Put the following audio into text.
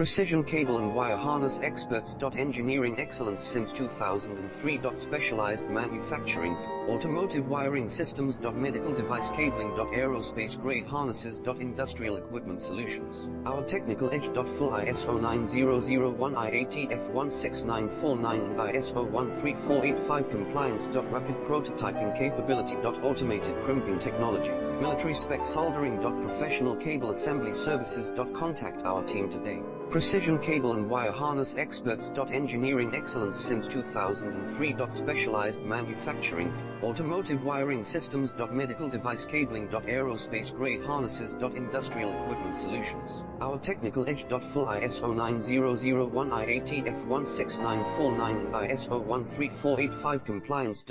Precision cable and wire harness experts. Engineering excellence since 2003. Specialized manufacturing for automotive wiring systems. Medical device cabling. Aerospace grade harnesses. Industrial equipment solutions. Our technical edge. Full ISO 9001 IATF 16949 and ISO 13485 compliance. Rapid prototyping capability. Automated crimping technology. Military spec soldering. Professional cable assembly services. Contact our team today. Precision cable and wire harness experts. Engineering excellence since 2003. Specialized manufacturing for automotive wiring systems. Medical device cabling. Aerospace grade harnesses. Industrial equipment solutions. Our technical edge. Full ISO 9001 IATF 16949 and ISO 13485 compliance.